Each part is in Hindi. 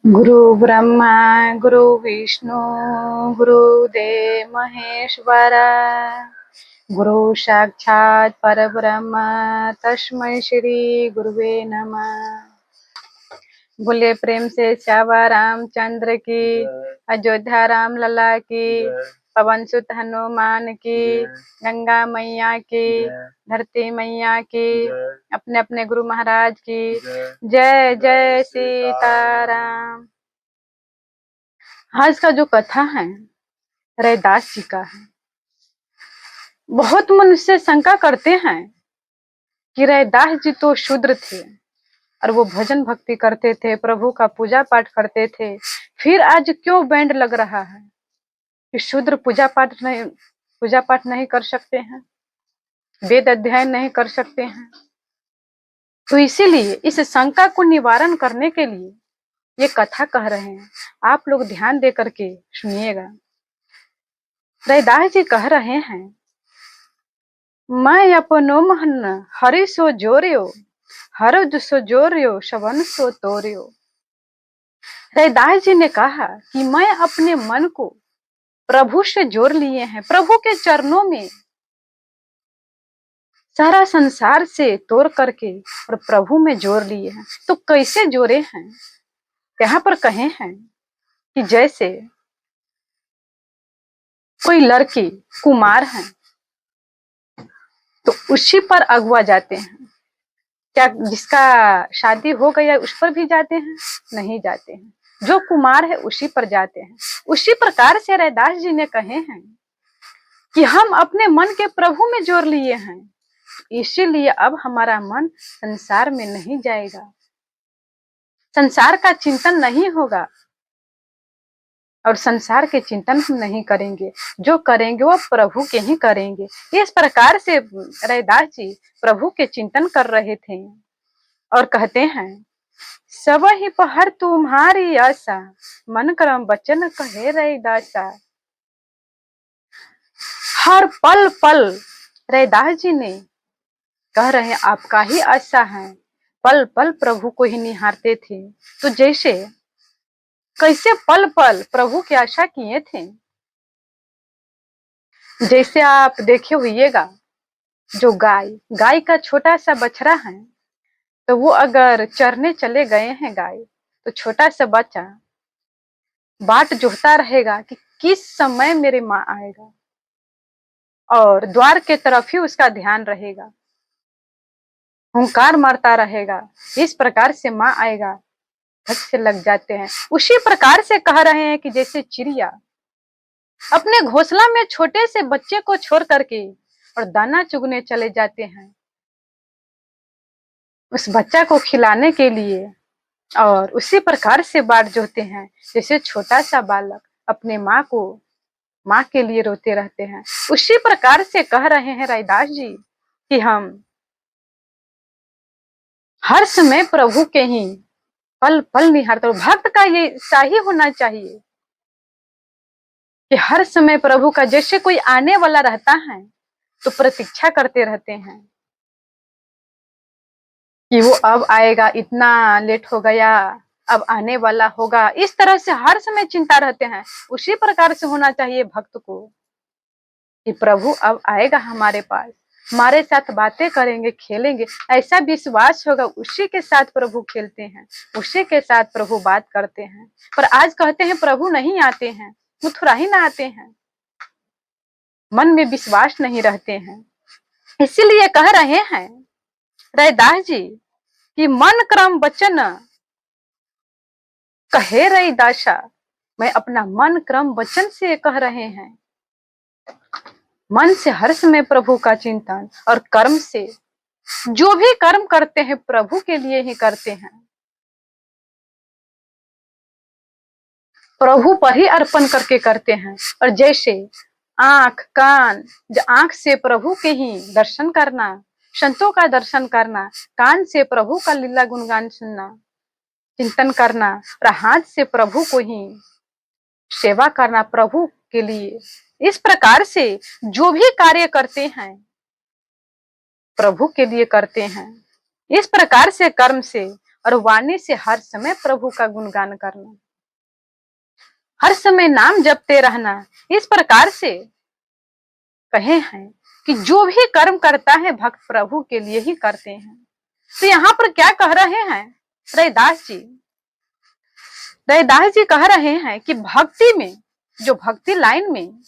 गुरु ब्रह्मा गुरु विष्णु गुरुदेव महेश्वर गुरु साक्षात परब्रह्म तस्मै श्री गुरुवे नमः। बोले प्रेम से श्यावा रामचंद्र की, अयोध्या राम लला की, पवन सुत हनुमान की, गंगा मैया की, धरती मैया की, अपने अपने गुरु महाराज की जय जय सीताराम। आज का जो कथा है रैदास जी का है। बहुत मनुष्य शंका करते हैं कि रैदास जी तो शूद्र थे और वो भजन भक्ति करते थे, प्रभु का पूजा पाठ करते थे, फिर आज क्यों बैंड लग रहा है कि शूद्र पूजा पाठ नहीं कर सकते हैं, वेद अध्ययन नहीं कर सकते हैं। तो इसीलिए इस शंका को निवारण करने के लिए ये कथा कह रहे हैं। आप लोग ध्यान दे करके सुनिएगा। रैदास जी कह रहे हैं, मैं अपनो मन हरि सो जोरियो, हर सो जोरियो शवन सो तोरियो। रैदास जी ने कहा कि मैं अपने मन को प्रभु से जोड़ लिए हैं, प्रभु के चरणों में सारा संसार से तोड़ करके और प्रभु में जोड़ लिए हैं। तो कैसे जोड़े हैं? यहाँ पर कहे हैं कि जैसे कोई लड़की कुमार है तो उसी पर अगुआ जाते हैं। क्या जिसका शादी हो गया उस पर भी जाते हैं? नहीं जाते हैं। जो कुमार है उसी पर जाते हैं। उसी प्रकार से रैदास जी ने कहे हैं कि हम अपने मन के प्रभु में जोड़ लिए हैं, इसीलिए अब हमारा मन संसार में नहीं जाएगा, संसार का चिंतन नहीं होगा और संसार के चिंतन हम नहीं करेंगे। जो करेंगे वो प्रभु के ही करेंगे। इस प्रकार से रैदास जी प्रभु के चिंतन कर रहे थे और कहते हैं, सब ही पहर तुम्हारी आशा, मन करम वचन कहे रैदासा। हर पल पल रैदास जी ने कह रहे हैं आपका ही आशा है, पल पल प्रभु को ही निहारते थे। तो जैसे कैसे पल पल प्रभु की आशा किए थे, जैसे आप देखे होइएगा जो गाय का छोटा सा बछड़ा है, तो वो अगर चरने चले गए हैं गाय, तो छोटा सा बच्चा बाट जोहता रहेगा कि किस समय मेरे माँ आएगा, और द्वार के तरफ ही उसका ध्यान रहेगा, हुंकार मारता रहेगा। इस प्रकार से माँ आएगा, धक से लग जाते हैं। उसी प्रकार से कह रहे हैं कि जैसे चिड़िया अपने घोंसला में छोटे से बच्चे को छोड़ करके और दाना चुगने चले जाते हैं उस बच्चा को खिलाने के लिए, और उसी प्रकार से बाट जोहते हैं जैसे छोटा सा बालक अपने माँ के लिए रोते रहते हैं। उसी प्रकार से कह रहे हैं रैदास जी कि हम हर समय प्रभु के ही पल पल निहारते। भक्त का ये शाही होना चाहिए कि हर समय प्रभु का, जैसे कोई आने वाला रहता है तो प्रतीक्षा करते रहते हैं कि वो अब आएगा, इतना लेट हो गया, अब आने वाला होगा। इस तरह से हर समय चिंता रहते हैं। उसी प्रकार से होना चाहिए भक्त को कि प्रभु अब आएगा हमारे पास, हमारे साथ बातें करेंगे, खेलेंगे। ऐसा विश्वास होगा, उसी के साथ प्रभु खेलते हैं, उसी के साथ प्रभु बात करते हैं। पर आज कहते हैं प्रभु नहीं आते हैं, मथुरा ही ना आते हैं, मन में विश्वास नहीं रहते हैं। इसीलिए कह रहे हैं रैदास जी कि मन क्रम वचन कहे रैदासा। मैं अपना मन क्रम वचन से कह रहे हैं, मन से हर समय प्रभु का चिंतन, और कर्म से जो भी कर्म करते हैं प्रभु के लिए ही करते हैं, प्रभु पर ही अर्पण करके करते हैं। और जैसे आंख कान, आंख से प्रभु के ही दर्शन करना, संतों का दर्शन करना, कान से प्रभु का लीला गुणगान सुनना, चिंतन करना, और हाथ से प्रभु को ही सेवा करना प्रभु के लिए। इस प्रकार से जो भी कार्य करते हैं प्रभु के लिए करते हैं। इस प्रकार से कर्म से और वाणी से हर समय प्रभु का गुणगान करना, हर समय नाम जपते रहना। इस प्रकार से कहे हैं कि जो भी कर्म करता है भक्त प्रभु के लिए ही करते हैं। तो यहाँ पर क्या कह रहे हैं रैदास जी? रैदास जी कह रहे हैं कि भक्ति में, जो भक्ति लाइन में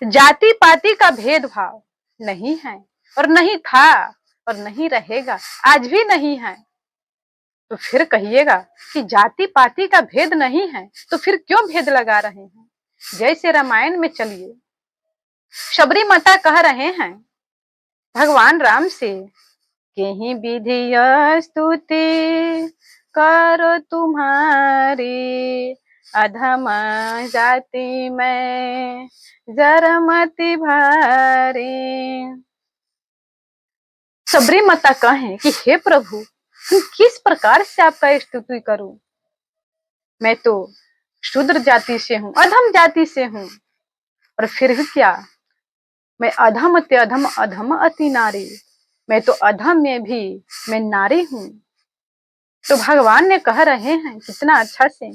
जाति पाति का भेदभाव नहीं है, और नहीं था, और नहीं रहेगा, आज भी नहीं है। तो फिर कहिएगा कि जाति पाति का भेद नहीं है, तो फिर क्यों भेद लगा रहे हैं? जैसे रामायण में चलिए, शबरी माता कह रहे हैं भगवान राम से, कहीं विधि स्तुति करो तुम्हारी, अधम जाति में जरमति भारी। शबरी माता कहें कि हे प्रभु, किस प्रकार से आपका स्तुति करूं? मैं तो शूद्र जाति से हूं, अधम जाति से हूं, और फिर भी क्या, मैं अधम ते अधम, अधम अति नारी, मैं तो अधम में भी मैं नारी हूं। तो भगवान ने कह रहे हैं कितना अच्छा से,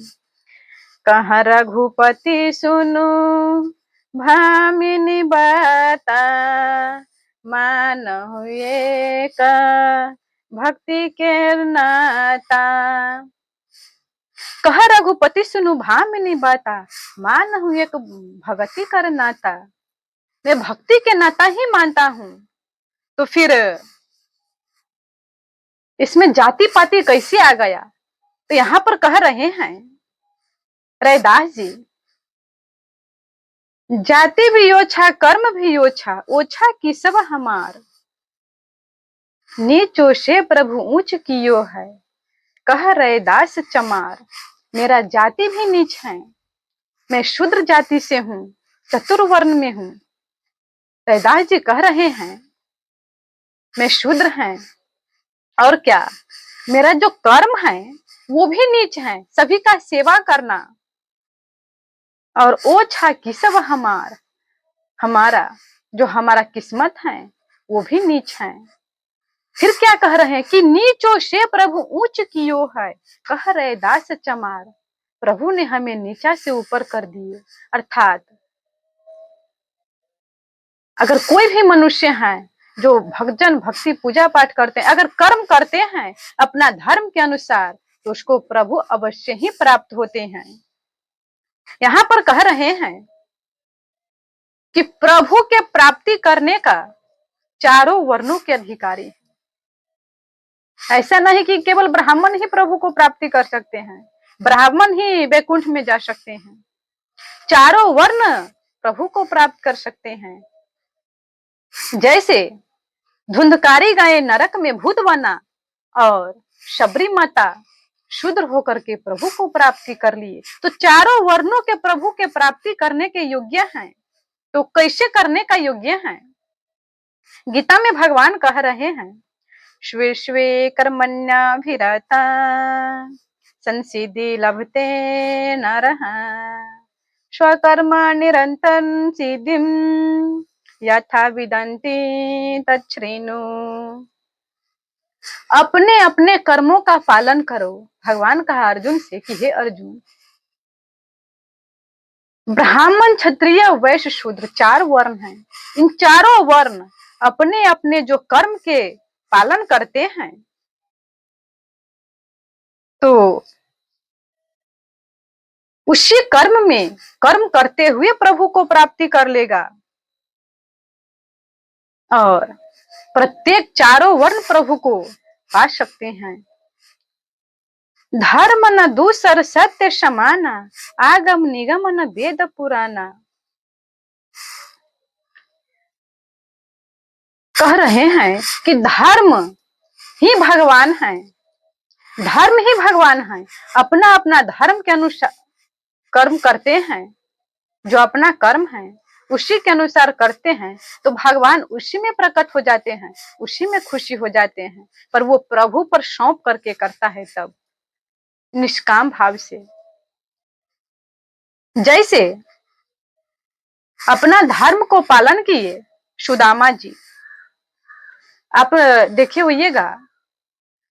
कहा रघुपति सुनो भामिनी बाता, मान हुए का भक्ति के नाता। कहा रघुपति सुनो भामिनी बाता, मान हुए का भक्ति कर नाता। मैं भक्ति के नाता ही मानता हूं, तो फिर इसमें जाति पाति कैसे आ गया? तो यहाँ पर कह रहे हैं रैदास जी, जाति भी ओछा कर्म भी ओछा, ओछा की सब हमार, नीचो से प्रभु ऊंच कियो है, कह रैदास चमार। मेरा जाति भी नीच है, मैं शूद्र जाति से हूँ, चतुर्वर्ण में हूँ। रैदास जी कह रहे हैं मैं शूद्र हैं, और क्या, मेरा जो कर्म है वो भी नीच है, सभी का सेवा करना, और ओछा की सब हमार, हमारा जो हमारा किस्मत है वो भी नीच है। फिर क्या कह रहे हैं कि नीचो से प्रभु ऊंच कियो है, कह रैदास चमार। प्रभु ने हमें नीचा से ऊपर कर दिए। अर्थात अगर कोई भी मनुष्य है जो भक्तजन भक्ति पूजा पाठ करते हैं, अगर कर्म करते हैं अपना धर्म के अनुसार, तो उसको प्रभु अवश्य ही प्राप्त होते हैं। यहाँ पर कह रहे हैं कि प्रभु के प्राप्ति करने का चारों वर्णों के अधिकारी। ऐसा नहीं कि केवल ब्राह्मण ही प्रभु को प्राप्ति कर सकते हैं, ब्राह्मण ही वैकुंठ में जा सकते हैं, चारों वर्ण प्रभु को प्राप्त कर सकते हैं। जैसे धुंधकारी गाय नरक में भूत बना, और शबरी माता शूद्र होकर के प्रभु को प्राप्ति कर लिए, तो चारों वर्णों के प्रभु के प्राप्ति करने के योग्य हैं। तो कैसे करने का योग्य है? गीता में भगवान कह रहे हैं, स्वे स्वे कर्मण्याभिरता संसिद्धि लभते नरः, स्वकर्म निरंतर सिद्धिम यथा विदन्ति तच्छृणु। अपने अपने कर्मों का पालन करो। भगवान कहा अर्जुन से कि हे अर्जुन, ब्राह्मण क्षत्रिय वैश्य शूद्र चार वर्ण हैं, इन चारों वर्ण अपने अपने जो कर्म के पालन करते हैं, तो उसी कर्म में कर्म करते हुए प्रभु को प्राप्ति कर लेगा। और प्रत्येक चारों वर्ण प्रभु को पा सकते हैं। धर्म न दूसर सत्य समाना, आगम निगम न वेद पुराना। कह रहे हैं कि धर्म ही भगवान है, धर्म ही भगवान है। अपना अपना धर्म के अनुसार कर्म करते हैं, जो अपना कर्म है उसी के अनुसार करते हैं, तो भगवान उसी में प्रकट हो जाते हैं, उसी में खुशी हो जाते हैं। पर वो प्रभु पर सौंप करके करता है, तब निष्काम भाव से। जैसे अपना धर्म को पालन किए सुदामा जी, आप देखे होइएगा,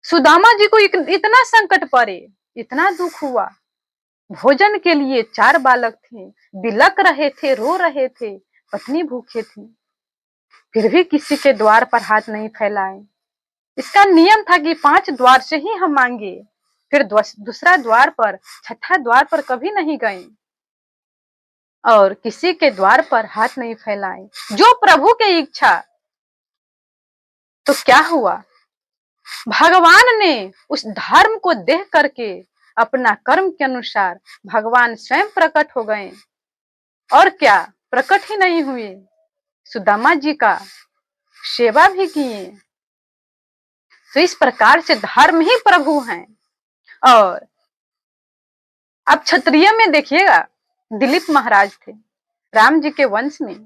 सुदामा जी को इतना संकट पड़े, इतना दुख हुआ। भोजन के लिए 4 बालक थे, बिलक रहे थे, रो रहे थे, पत्नी भूखे थी, फिर भी किसी के द्वार पर हाथ नहीं फैलाए। इसका नियम था कि 5 द्वार से ही हम मांगे, फिर दूसरा द्वार पर, छठा द्वार पर कभी नहीं गए और किसी के द्वार पर हाथ नहीं फैलाए। जो प्रभु की इच्छा। तो क्या हुआ, भगवान ने उस धर्म को देख करके अपना कर्म के अनुसार भगवान स्वयं प्रकट हो गए। और क्या, प्रकट ही नहीं हुए, सुदामा जी का सेवा भी किए। तो इस प्रकार से धर्म ही प्रभु हैं। और अब क्षत्रिय में देखिएगा, दिलीप महाराज थे राम जी के वंश में।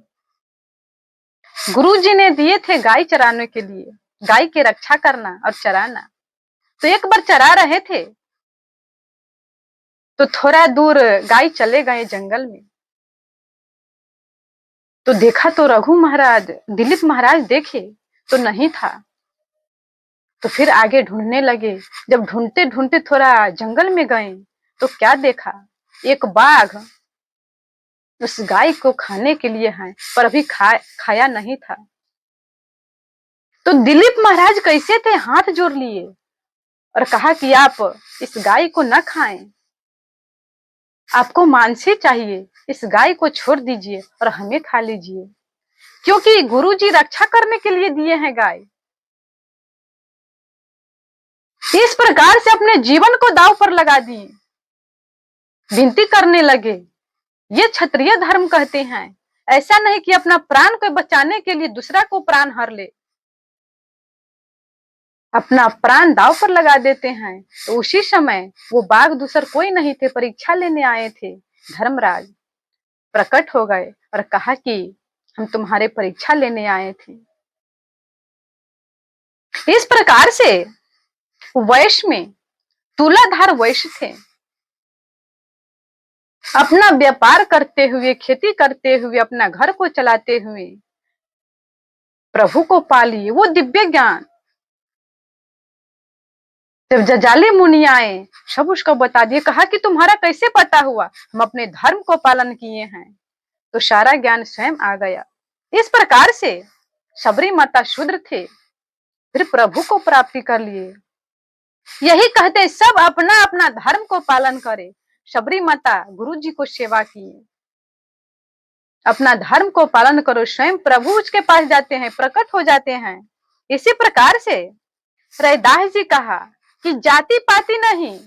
गुरु जी ने दिए थे गाय चराने के लिए, गाय की रक्षा करना और चराना। तो एक बार चरा रहे थे तो थोड़ा दूर गाय चले गए जंगल में। तो देखा तो रघु महाराज, दिलीप महाराज देखे तो नहीं था। तो फिर आगे ढूंढने लगे। जब ढूंढते ढूंढते थोड़ा जंगल में गए तो क्या देखा, एक बाघ उस गाय को खाने के लिए है, पर अभी खाया नहीं था। तो दिलीप महाराज कैसे थे, हाथ जोड़ लिए और कहा कि आप इस गाय को न खाएं, आपको मांसी चाहिए, इस गाय को छोड़ दीजिए और हमें खा लीजिए, क्योंकि गुरु जी रक्षा करने के लिए दिए हैं गाय। इस प्रकार से अपने जीवन को दांव पर लगा दिए, विनती करने लगे। ये क्षत्रिय धर्म कहते हैं। ऐसा नहीं कि अपना प्राण को बचाने के लिए दूसरा को प्राण हर ले, अपना प्राण दांव पर लगा देते हैं। तो उसी समय वो बाघ दूसर कोई नहीं थे, परीक्षा लेने आए थे। धर्मराज प्रकट हो गए और कहा कि हम तुम्हारे परीक्षा लेने आए थे। इस प्रकार से वैश्य में तुलाधार वैश्य थे, अपना व्यापार करते हुए, खेती करते हुए, अपना घर को चलाते हुए प्रभु को पा लिए। वो दिव्य ज्ञान जब जजाली मुनि आए, सब उसको बता दिए। कहा कि तुम्हारा कैसे पता हुआ, हम अपने धर्म को पालन किए हैं। तो सारा ज्ञान स्वयं आ गया। इस प्रकार से शबरी माता शूद्र थे, फिर प्रभु को प्राप्ति कर लिए। यही कहते सब अपना अपना धर्म को पालन करे। शबरी माता गुरु जी को सेवा किए, अपना धर्म को पालन करो, स्वयं प्रभु उसके पास जाते हैं, प्रकट हो जाते हैं। इसी प्रकार से रैदास जी कहा कि जाति पाति नहीं,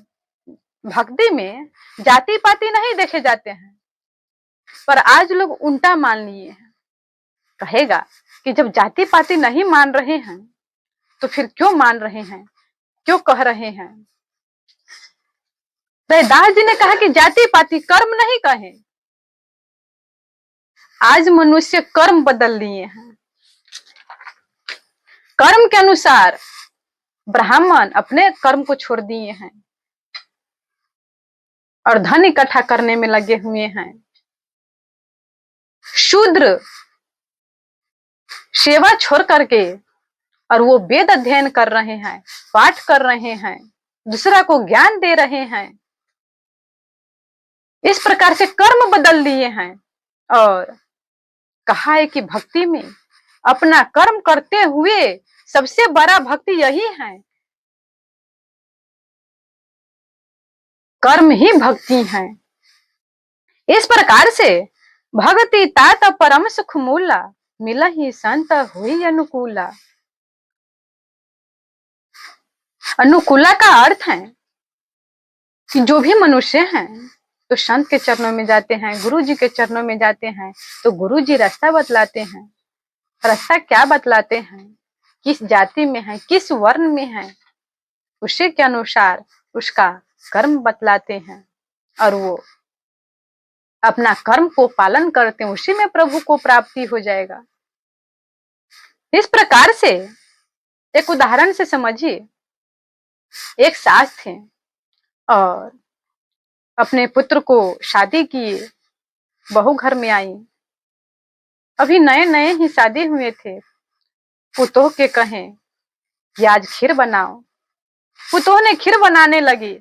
भक्ति में जाति पाति नहीं देखे जाते हैं। पर आज लोग उल्टा मान लिए हैं। कहेगा कि जब जाति पाति नहीं मान रहे हैं तो फिर क्यों मान रहे हैं, क्यों कह रहे हैं। रैदास जी ने कहा कि जाति पाति कर्म नहीं कहे। आज मनुष्य कर्म बदल लिए हैं। कर्म के अनुसार ब्राह्मण अपने कर्म को छोड़ दिए हैं और धन इकट्ठा करने में लगे हुए हैं। शूद्र सेवा छोड़ करके और वो वेद अध्ययन कर रहे हैं, पाठ कर रहे हैं, दूसरा को ज्ञान दे रहे हैं। इस प्रकार से कर्म बदल लिए हैं। और कहा है कि भक्ति में अपना कर्म करते हुए सबसे बड़ा भक्ति यही है, कर्म ही भक्ति है। इस प्रकार से भक्ति तात परम सुख मूला, मिला ही संत हुई अनुकूला। अनुकूला का अर्थ है कि जो भी मनुष्य हैं तो संत के चरणों में जाते हैं, गुरु जी के चरणों में जाते हैं, तो गुरु जी रास्ता बतलाते हैं। रास्ता क्या बतलाते हैं, किस जाति में है, किस वर्ण में है, उसी के अनुसार उसका कर्म बतलाते हैं और वो अपना कर्म को पालन करते हैं, उसी में प्रभु को प्राप्ति हो जाएगा। इस प्रकार से एक उदाहरण से समझिए। एक सास थे और अपने पुत्र को शादी किए, बहू घर में आई। अभी नए नए ही शादी हुए थे। पुतोह के कहें कि आज खीर बनाओ, पुतोह ने खीर बनाने लगी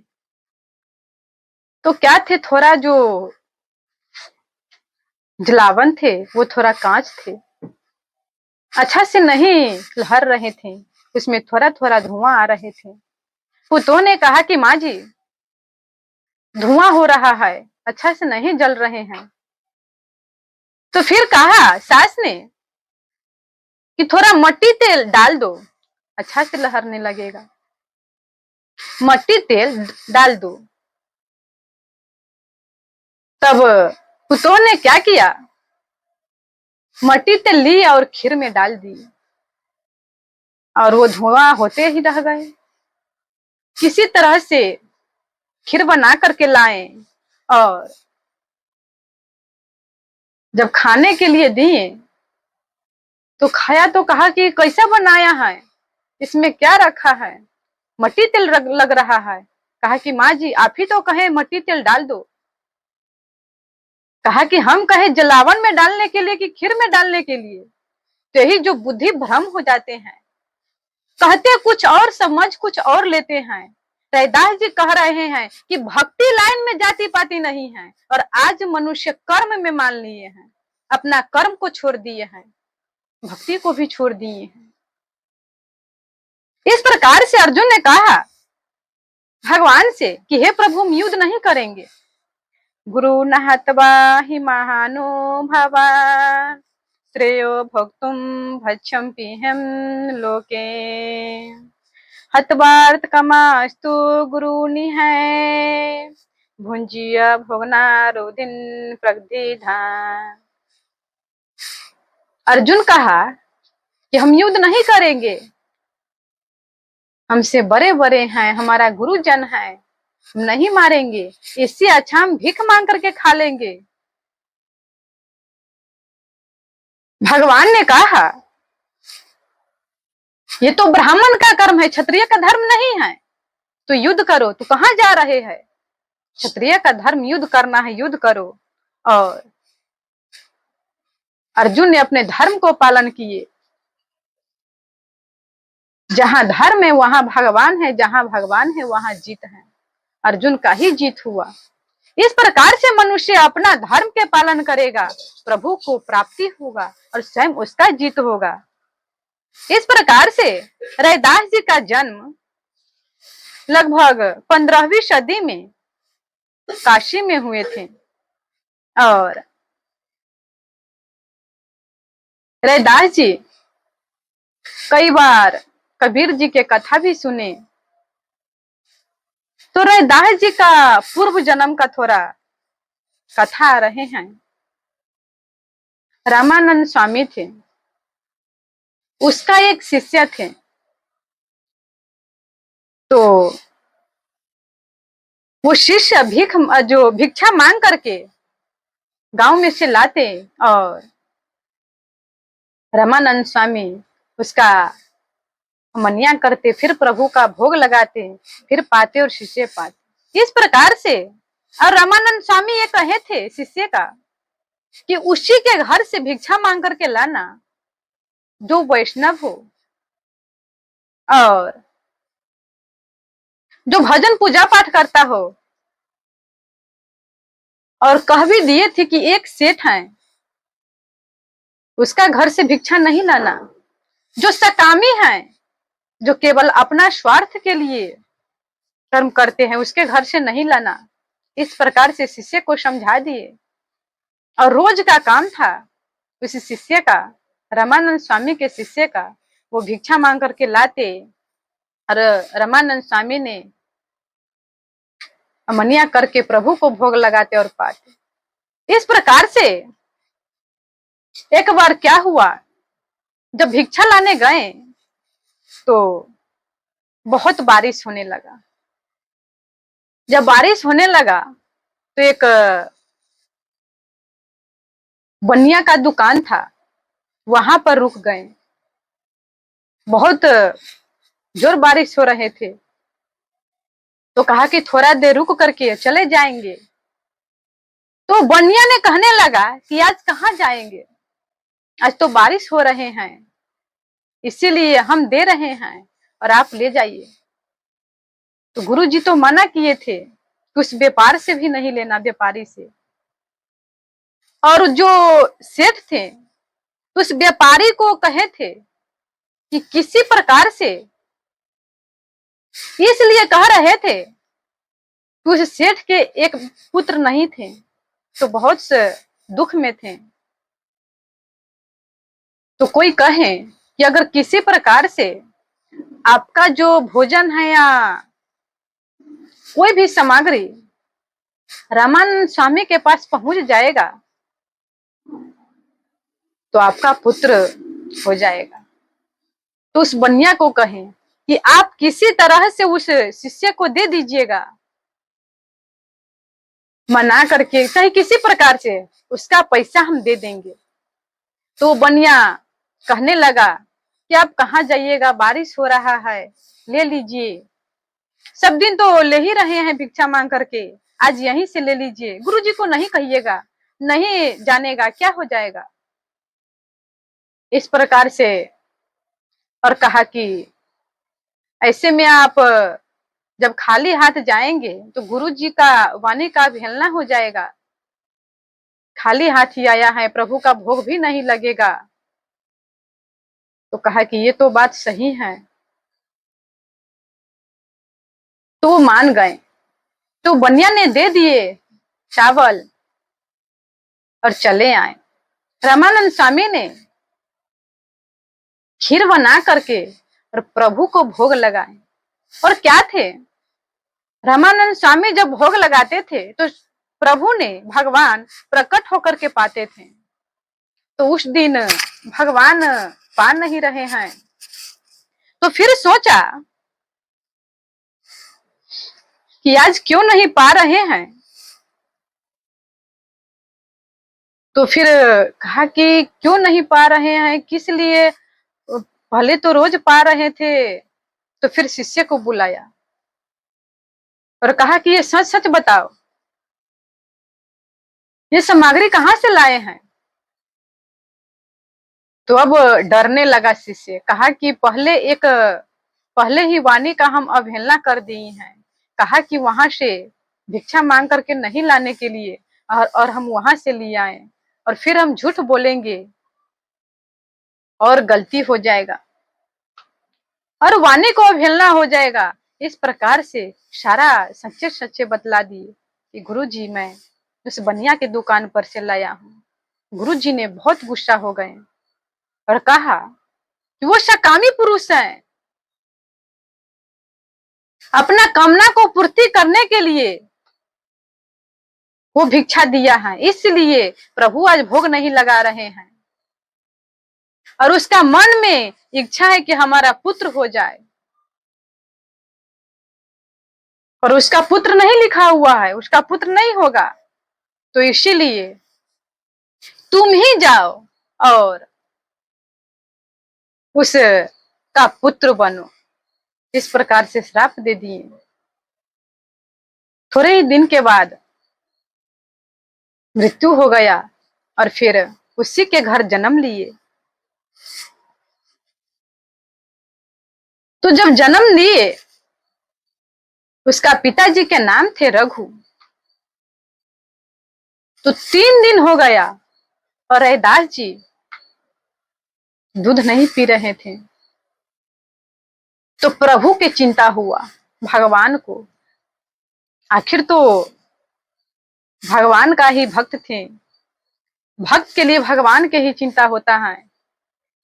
तो क्या थे, थोड़ा जो जलावन थे वो थोड़ा कांच थे, अच्छा से नहीं लहर रहे थे, उसमें थोड़ा थोड़ा धुआं आ रहे थे। पुतोह ने कहा कि माँ जी, धुआं हो रहा है, अच्छा से नहीं जल रहे हैं। तो फिर कहा सास ने कि थोड़ा मट्टी तेल डाल दो, अच्छा से लहरने लगेगा। मट्टी तेल डाल दो। तब पुतोह ने क्या किया, मट्टी तेल ली और खीर में डाल दी और वो धुआं होते ही रह गए। किसी तरह से खीर बना करके लाए और जब खाने के लिए दिए तो खाया तो कहा कि कैसा बनाया है, इसमें क्या रखा है, मट्टी तेल लग रहा है। कहा कि माँ जी, आप ही तो कहे मट्टी तेल डाल दो। कहा कि हम कहे जलावन में डालने के लिए कि खीर में डालने के लिए। तो यही जो बुद्धि भ्रम हो जाते हैं, कहते कुछ और समझ कुछ और लेते हैं। रैदास जी कह रहे हैं कि भक्ति लाइन में जाति पाति नहीं है, और आज मनुष्य कर्म में मान लिए हैं, अपना कर्म को छोड़ दिए हैं, भक्ति को भी छोड़ दिए हैं। इस प्रकार से अर्जुन ने कहा भगवान से कि हे प्रभु, हम युद्ध नहीं करेंगे। गुरु न हत्वा हि महानो भवा श्रेयो भोक्तुम भक्षम्यहं लोके हतवार्थ कमास्तु गुरु निहय भुंजिया भोगना रोधिन प्रगधिधान। अर्जुन कहा कि हम युद्ध नहीं करेंगे, हमसे बड़े बड़े हैं, हमारा गुरुजन है, हम नहीं मारेंगे, इससे अच्छा हम भीख मांग करके खा लेंगे। भगवान ने कहा ये तो ब्राह्मण का कर्म है, क्षत्रिय का धर्म नहीं है, तो युद्ध करो। तो कहां जा रहे हैं, क्षत्रिय का धर्म युद्ध करना है, युद्ध करो। और अर्जुन ने अपने धर्म को पालन किए। जहां धर्म है वहां भगवान है, जहां भगवान है वहां जीत है। अर्जुन का ही जीत हुआ। इस प्रकार से मनुष्य अपना धर्म के पालन करेगा, प्रभु को प्राप्ति होगा और स्वयं उसका जीत होगा। इस प्रकार से रैदास जी का जन्म लगभग 15वीं सदी में काशी में हुए थे। और रैदास जी कई बार कबीर जी के कथा भी सुने। तो रैदास जी का पूर्व जन्म का थोड़ा कथा आ रहे हैं। रामानंद स्वामी थे, उसका एक शिष्य थे। तो वो शिष्य जो भिक्षा मांग करके गांव में से लाते और रामानंद स्वामी उसका मनिया करते, फिर प्रभु का भोग लगाते, फिर पाते और शिष्य पाते। इस प्रकार से और रामानंद स्वामी ये कहे थे शिष्य का कि उसी के घर से भिक्षा मांग करके लाना जो वैष्णव हो और जो भजन पूजा पाठ करता हो। और कह भी दिए थे कि एक सेठ है, उसका घर से भिक्षा नहीं लाना। जो सकामी है, जो केवल अपना स्वार्थ के लिए कर्म करते हैं, उसके घर से नहीं लाना। इस प्रकार से शिष्य को समझा दिए। और रोज का काम था उस शिष्य का, रामानंद स्वामी के शिष्य का, वो भिक्षा मांग करके लाते और रामानंद स्वामी ने अमनिया करके प्रभु को भोग लगाते और पाते। इस प्रकार से एक बार क्या हुआ, जब भिक्षा लाने गए तो बहुत बारिश होने लगा। जब बारिश होने लगा तो एक बनिया का दुकान था, वहां पर रुक गए। बहुत जोर बारिश हो रहे थे, तो कहा कि थोड़ा देर रुक करके चले जाएंगे। तो बनिया ने कहने लगा कि आज कहाँ जाएंगे, आज तो बारिश हो रहे हैं, इसीलिए हम दे रहे हैं और आप ले जाइए। तो गुरु जी तो मना किए थे कि उस व्यापार से भी नहीं लेना, व्यापारी से। और जो सेठ थे उस व्यापारी को कहे थे कि किसी प्रकार से, इसलिए कह रहे थे कि उस सेठ के एक पुत्र नहीं थे तो बहुत से दुख में थे। तो कोई कहे कि अगर किसी प्रकार से आपका जो भोजन है या कोई भी सामग्री रामानंद स्वामी के पास पहुंच जाएगा तो आपका पुत्र हो जाएगा। तो उस बनिया को कहें कि आप किसी तरह से उस शिष्य को दे दीजिएगा, मना करके, चाहे किसी प्रकार से उसका पैसा हम दे देंगे। तो बनिया कहने लगा कि आप कहाँ जाइएगा, बारिश हो रहा है, ले लीजिए, सब दिन तो ले ही रहे हैं भिक्षा मांग करके, आज यहीं से ले लीजिए, गुरुजी को नहीं कहिएगा, नहीं जानेगा क्या हो जाएगा। इस प्रकार से और कहा कि ऐसे में आप जब खाली हाथ जाएंगे तो गुरुजी का वाणी का अवहेलना हो जाएगा, खाली हाथ ही आया है, प्रभु का भोग भी नहीं लगेगा। तो कहा कि ये तो बात सही है। तो वो मान गए। तो बनिया ने दे दिए चावल और चले आए। रामानंद स्वामी ने खीर बना करके और प्रभु को भोग लगाए। और क्या थे, रामानंद स्वामी जब भोग लगाते थे तो प्रभु ने, भगवान प्रकट होकर के पाते थे। तो उस दिन भगवान पा नहीं रहे हैं। तो फिर सोचा कि आज क्यों नहीं पा रहे हैं। तो फिर कहा कि क्यों नहीं पा रहे हैं, किस लिए, पहले तो रोज पा रहे थे। तो फिर शिष्य को बुलाया और कहा कि ये सच सच बताओ, ये सामग्री कहाँ से लाए हैं। तो अब डरने लगा शिष्य, कहा कि पहले ही वाणी का हम अवहेलना कर दिए हैं, कहा कि वहां से भिक्षा मांग करके नहीं लाने के लिए, और हम वहां से ले आए, और फिर हम झूठ बोलेंगे और गलती हो जाएगा और वाणी को अवहेलना हो जाएगा। इस प्रकार से सारा सच्चे सच्चे बतला दिए कि गुरु जी मैं उस बनिया की दुकान पर से लाया हूँ। गुरु जी ने बहुत गुस्सा हो गए और कहा कि वो सकामी पुरुष है, अपना कामना को पूर्ति करने के लिए वो भिक्षा दिया है, इसलिए प्रभु आज भोग नहीं लगा रहे हैं, और उसका मन में इच्छा है कि हमारा पुत्र हो जाए, और उसका पुत्र नहीं लिखा हुआ है, उसका पुत्र नहीं होगा। तो इसीलिए तुम ही जाओ और उस का पुत्र बनो। इस प्रकार से श्राप दे दिए। थोड़े ही दिन के बाद मृत्यु हो गया और फिर उसी के घर जन्म लिए। तो जब जन्म लिए, उसका पिताजी के नाम थे रघु। तो 3 दिन हो गया और रैदास जी दूध नहीं पी रहे थे। तो प्रभु की चिंता हुआ, भगवान को, आखिर तो भगवान का ही भक्त थे, भक्त के लिए भगवान के ही चिंता होता है।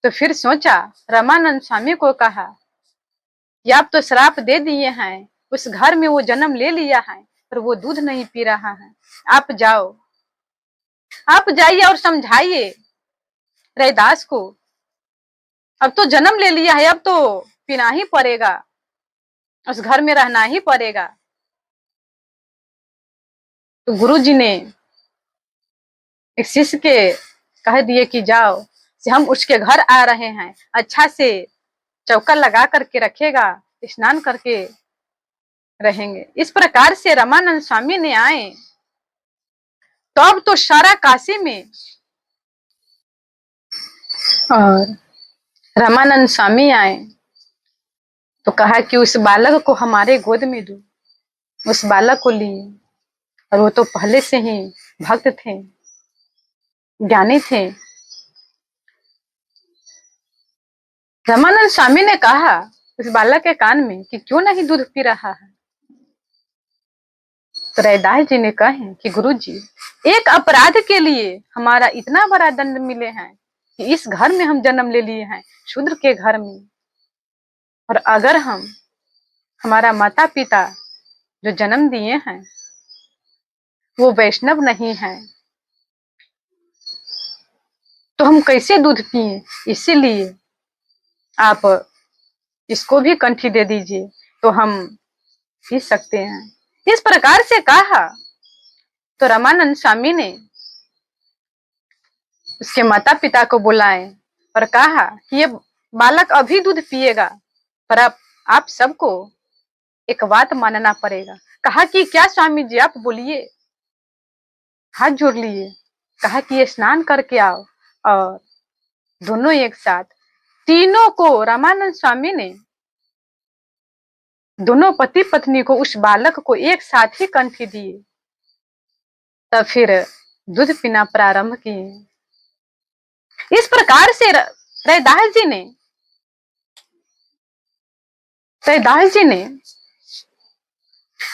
तो फिर सोचा, रामानंद स्वामी को कहा कि आप तो श्राप दे दिए हैं, उस घर में वो जन्म ले लिया है पर वो दूध नहीं पी रहा है, आप जाओ, आप जाइए और समझाइए रैदास को, अब तो जन्म ले लिया है, अब तो पीना ही पड़ेगा, उस घर में रहना ही पड़ेगा। तो गुरु जी ने एक शिष्य के कह दिए कि जाओ, से हम उसके घर आ रहे हैं, अच्छा से चौका लगा करके रखेगा, स्नान करके रहेंगे। इस प्रकार से रामानंद स्वामी ने आए। तो अब तो सारा काशी में और रामानंद स्वामी आए तो कहा कि उस बालक को हमारे गोद में दो। उस बालक को लिए, और वो तो पहले से ही भक्त थे, ज्ञानी थे। रामानंद स्वामी ने कहा उस बालक के कान में कि क्यों नहीं दूध पी रहा है। तो रैदास जी ने कहा कि गुरु जी, एक अपराध के लिए हमारा इतना बड़ा दंड मिले हैं कि इस घर में हम जन्म ले लिए हैं, शूद्र के घर में। और अगर हमारा माता पिता जो जन्म दिए हैं वो वैष्णव नहीं है, तो हम कैसे दूध पिए? इसीलिए आप इसको भी कंठी दे दीजिए तो हम पी सकते हैं। इस प्रकार से कहा तो रामानंद स्वामी ने उसके माता पिता को बुलाए और कहा कि ये बालक अभी दूध पिएगा, पर आप सबको एक बात मानना पड़ेगा। कहा कि क्या स्वामी जी, आप बोलिए। हाथ जोड़ लिए, कहा कि ये स्नान करके आओ। और दोनों एक साथ, तीनों को रामानंद स्वामी ने, दोनों पति पत्नी को, उस बालक को एक साथ ही कंठी दिए। तब फिर दूध पीना प्रारंभ किए। इस प्रकार से रैदास जी ने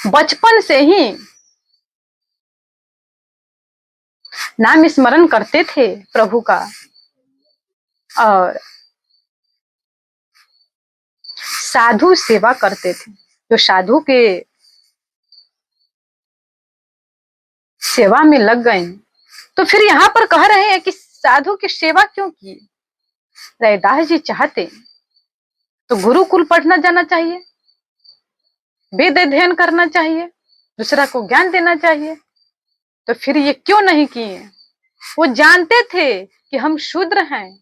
बचपन से ही नाम स्मरण करते थे प्रभु का, और साधु सेवा करते थे। जो साधु के सेवा में लग गए, तो फिर यहाँ पर कह रहे हैं कि साधु की सेवा क्यों की? रैदास जी चाहते तो गुरुकुल पढ़ना जाना चाहिए, वेद अध्ययन करना चाहिए, दूसरा को ज्ञान देना चाहिए, तो फिर ये क्यों नहीं किए? वो जानते थे कि हम शूद्र हैं,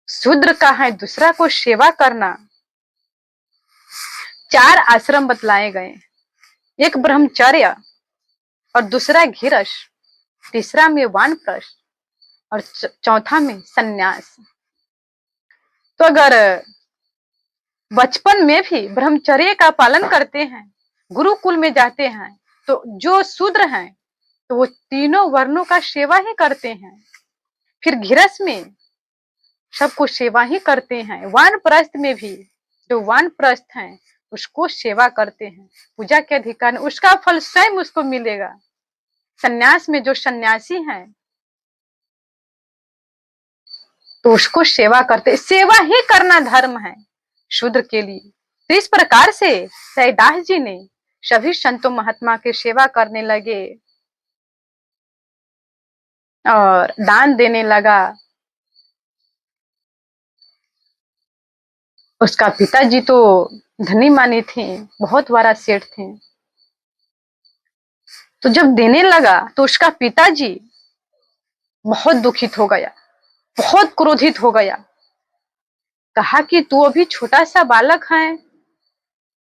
शूद्र का है दूसरा को सेवा करना। 4 आश्रम बतलाए गए, एक ब्रह्मचर्य और दूसरा घिरस, तीसरा में वानप्रस्थ और चौथा में सन्यास। तो अगर बचपन में भी ब्रह्मचर्य का पालन करते हैं, गुरुकुल में जाते हैं, तो जो शूद्र हैं तो वो तीनों वर्णों का सेवा ही करते हैं। फिर घिरस में सबको सेवा ही करते हैं। वानप्रस्थ में भी जो वानप्रस्थ हैं उसको सेवा करते हैं, पूजा के अधिकार, उसका फल स्वयं उसको मिलेगा। सन्यास में जो सन्यासी हैं तो उसको सेवा करते, सेवा ही करना धर्म है शूद्र के लिए। तो इस प्रकार से रैदास जी ने सभी संतों महात्मा की सेवा करने लगे और दान देने लगा। उसका पिताजी तो धनी मानी थे, बहुत बड़ा सेठ थे। तो जब देने लगा तो उसका पिताजी बहुत दुखित हो गया, बहुत क्रोधित हो गया। कहा कि तू अभी छोटा सा बालक है,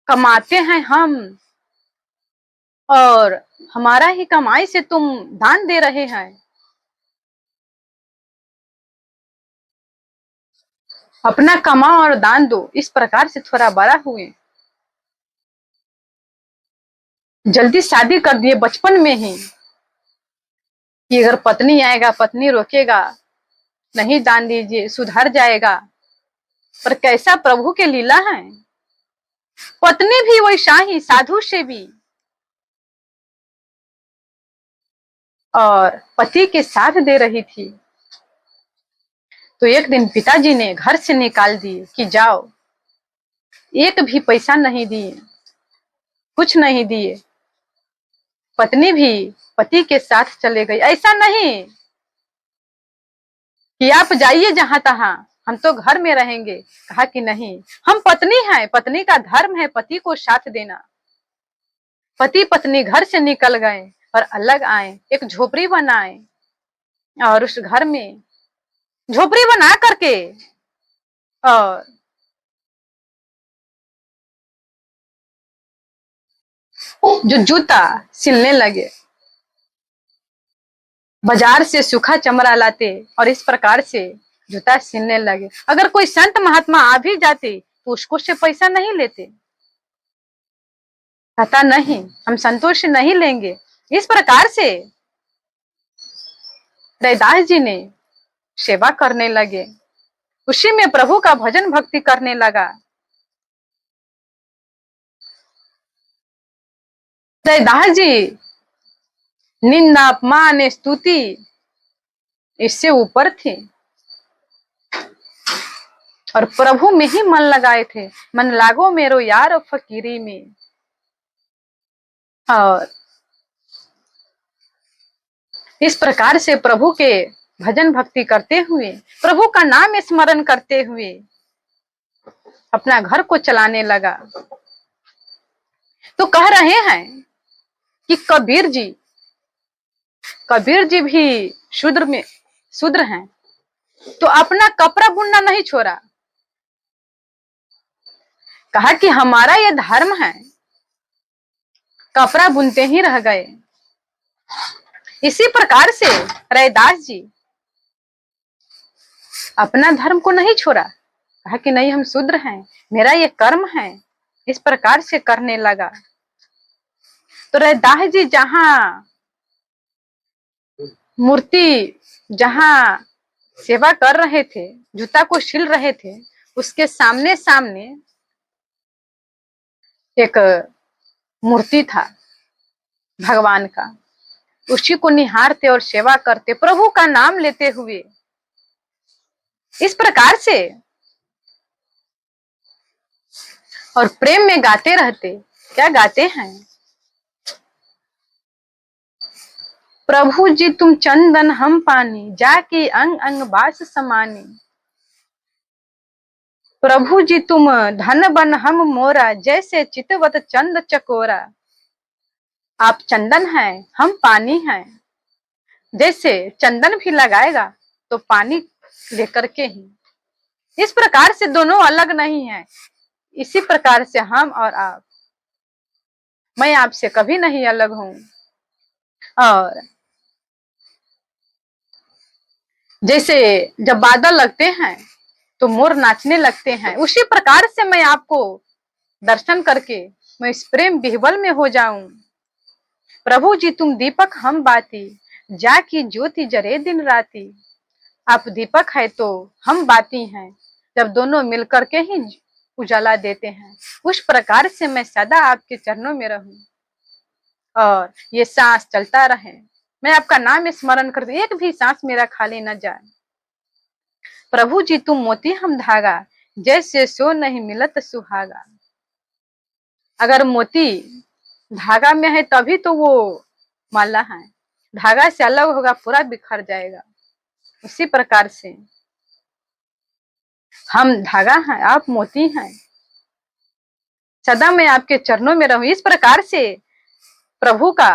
कमाते हैं हम, और हमारा ही कमाई से तुम दान दे रहे हैं। अपना कमाओ और दान दो। इस प्रकार से थोड़ा बड़ा हुए, जल्दी शादी कर दिए बचपन में ही कि अगर पत्नी आएगा, पत्नी रोकेगा, नहीं दान दीजिए, सुधर जाएगा। पर कैसा प्रभु के लीला है, पत्नी भी वैसा ही साधु से भी, और पति के साथ दे रही थी। तो एक दिन पिताजी ने घर से निकाल दिए कि जाओ, एक भी पैसा नहीं दिए, कुछ नहीं दिए। पत्नी भी पति के साथ चले गई। ऐसा नहीं कि आप जाइए जहां तहां, हम तो घर में रहेंगे। कहा कि नहीं, हम पत्नी हैं, पत्नी का धर्म है पति को साथ देना। पति पत्नी घर से निकल गए और अलग आए, एक झोपड़ी बनाए, और उस घर में झोपड़ी बना करके और जो जूता सिलने लगे, बाजार से सूखा चमड़ा लाते और इस प्रकार से जूता सिलने लगे। अगर कोई संत महात्मा आ भी जाते तो उसको से पैसा नहीं लेते, कहता नहीं हम संतोष नहीं लेंगे। इस प्रकार से रैदास जी ने सेवा करने लगे, उसी में प्रभु का भजन भक्ति करने लगा। रैदास जी निंदा अपमान स्तुति इससे ऊपर थे और प्रभु में ही मन लगाए थे। मन लागो मेरो यार फकीरी में। और इस प्रकार से प्रभु के भजन भक्ति करते हुए, प्रभु का नाम स्मरण करते हुए अपना घर को चलाने लगा। तो कह रहे हैं कि कबीर जी भी शूद्र हैं, तो अपना कपड़ा बुनना नहीं छोड़ा। कहा कि हमारा ये धर्म है, कपड़ा बुनते ही रह गए। इसी प्रकार से रैदास जी अपना धर्म को नहीं छोड़ा, कहा कि नहीं हम शूद्र हैं, मेरा ये कर्म है, इस प्रकार से करने लगा। तो रैदास जी जहां सेवा कर रहे थे, जूता को सिल रहे थे, उसके सामने सामने एक मूर्ति था भगवान का, उसी को निहारते और सेवा करते, प्रभु का नाम लेते हुए इस प्रकार से और प्रेम में गाते रहते। क्या गाते हैं? प्रभु जी तुम चंदन हम पानी, जाके अंग अंग बास समानी। प्रभु जी तुम धन बन हम मोरा, जैसे चितवत चंद चकोरा। आप चंदन हैं, हम पानी हैं। जैसे चंदन भी लगाएगा तो पानी लेकर के ही, इस प्रकार से दोनों अलग नहीं है। इसी प्रकार से हम और आप, मैं आपसे कभी नहीं अलग हूं। और जैसे जब बादल लगते हैं तो मोर नाचने लगते हैं, उसी प्रकार से मैं आपको दर्शन करके मैं इस प्रेम विह्वल में हो जाऊं। प्रभु जी तुम दीपक हम बाती, जाकी ज्योति जरे दिन राती। आप दीपक है तो हम बाती हैं, जब दोनों मिलकर के ही उजाला देते हैं। उस प्रकार से मैं सदा आपके चरणों में रहूं और ये सांस चलता रहे, मैं आपका नाम स्मरण करती, एक भी सांस मेरा खाली न जाए। प्रभु जी तुम मोती हम धागा, जैसे सो नहीं मिलत सुहागा। अगर मोती धागा में है तभी तो वो माला है, धागा से अलग होगा पूरा बिखर जाएगा। उसी प्रकार से हम धागा हैं, आप मोती हैं, सदा मैं आपके चरणों में रहूं। इस प्रकार से प्रभु का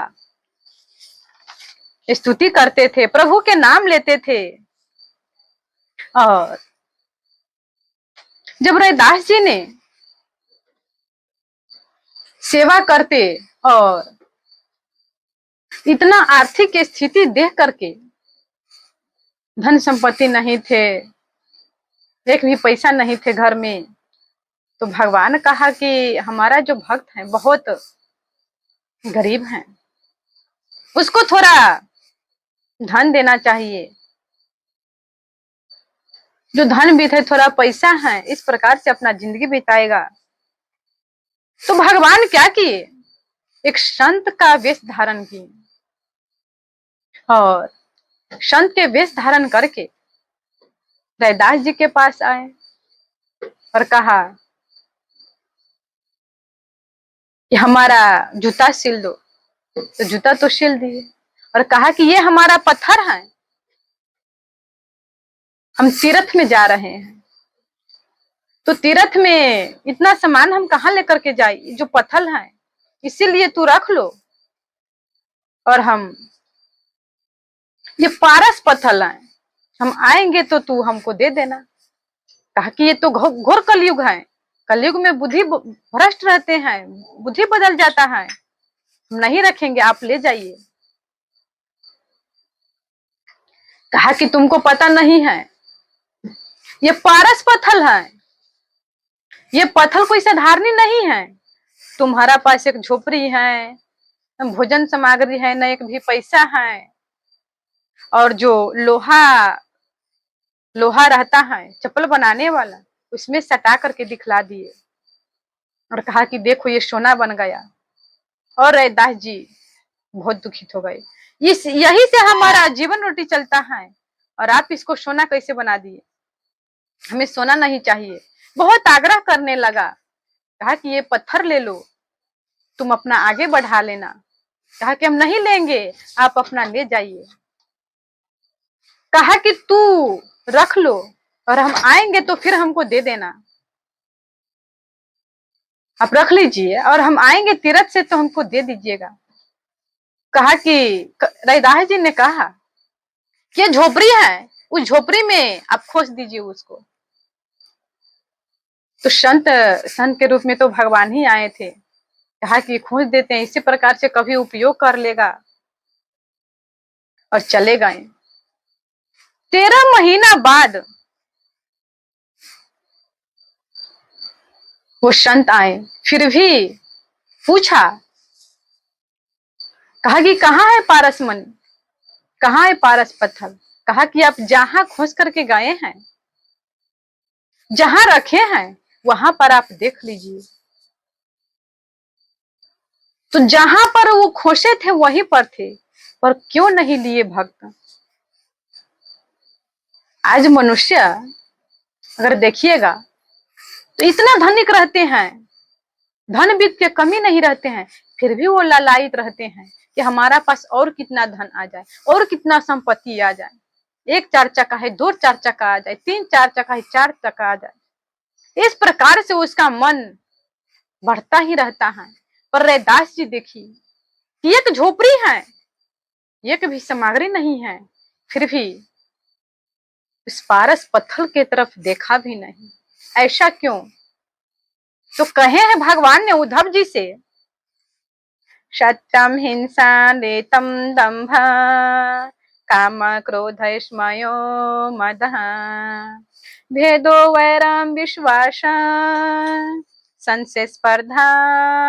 स्तुति करते थे, प्रभु के नाम लेते थे। और जब रैदास जी ने सेवा करते और इतना आर्थिक स्थिति देख करके, धन संपत्ति नहीं थे, एक भी पैसा नहीं थे घर में, तो भगवान कहा कि हमारा जो भक्त है बहुत गरीब है, उसको थोड़ा धन देना चाहिए। जो धन भी थे, थोड़ा पैसा है, इस प्रकार से अपना जिंदगी बिताएगा। तो भगवान क्या किए, एक संत का वेश धारण किए और संत के वेश धारण करके रैदास जी के पास आए और कहा कि हमारा जूता सिल दो। तो जूता तो सिल दिए और कहा कि ये हमारा पत्थर है, हम तीर्थ में जा रहे हैं, तो तीर्थ में इतना सामान हम कहाँ लेकर के जाए, जो पत्थर है इसीलिए तू रख लो, और हम ये पारस पत्थर है, हम आएंगे तो तू हमको दे देना। कहा कि ये तो घोर कलयुग है, कलयुग में बुद्धि भ्रष्ट रहते हैं, बुद्धि बदल जाता है, हम नहीं रखेंगे, आप ले जाइए। कहा कि तुमको पता नहीं है, ये पारस पत्थर है, ये पत्थर कोई साधारण नहीं है। तुम्हारा पास एक झोपड़ी है, न भोजन सामग्री है, न एक भी पैसा है, और जो लोहा लोहा रहता है चप्पल बनाने वाला, उसमें सटा करके दिखला दिए और कहा कि देखो ये सोना बन गया। और रैदास जी बहुत दुखित हो गए। इस यही से हमारा जीवन रोटी चलता है और आप इसको सोना कैसे बना दिए, हमें सोना नहीं चाहिए। बहुत आग्रह करने लगा, कहा कि ये पत्थर ले लो, तुम अपना आगे बढ़ा लेना। कहा कि हम नहीं लेंगे, आप अपना ले जाइए। कहा कि तू रख लो और हम आएंगे तो फिर हमको दे देना, आप रख लीजिए और हम आएंगे तीरथ से तो हमको दे दीजिएगा। कहा कि रैदास जी ने कहा कि ये झोपड़ी है, उस झोपड़ी में आप खोज दीजिए उसको। तो संत संत के रूप में तो भगवान ही आए थे। कहा कि खोज देते हैं, इसी प्रकार से कभी उपयोग कर लेगा, और चले गए। 13 महीना बाद वो संत आए, फिर भी पूछा, कहा कि कहाँ है पारस मणि, कहाँ है पारस पत्थर। कहा कि आप जहां खोज करके गए हैं, जहां रखे हैं, वहां पर आप देख लीजिए। तो जहां पर वो खोसे थे वहीं पर थे, पर क्यों नहीं लिए भक्त। आज मनुष्य अगर देखिएगा तो इतना धनिक रहते हैं, धन वित्त के कमी नहीं रहते हैं, फिर भी वो लालायित रहते हैं कि हमारा पास और कितना धन आ जाए, और कितना संपत्ति आ जाए। 1 4 चक्का है, 2 4 चक्का आ जाए, 3 4 चक्का है, 4 चक्का आ जाए। इस प्रकार से उसका मन बढ़ता ही रहता है। पर रैदास जी देखिए कि एक झोपड़ी है, एक भी सामग्री नहीं है, फिर भी उस पारस पत्थर के तरफ देखा भी नहीं। ऐसा क्यों? तो कहे हैं भगवान ने उद्धव जी से, सत्यम हिंसा लेतम दंभ काम क्रोध स्मयो मद भेदो वैरम विश्वास संशय स्पर्धा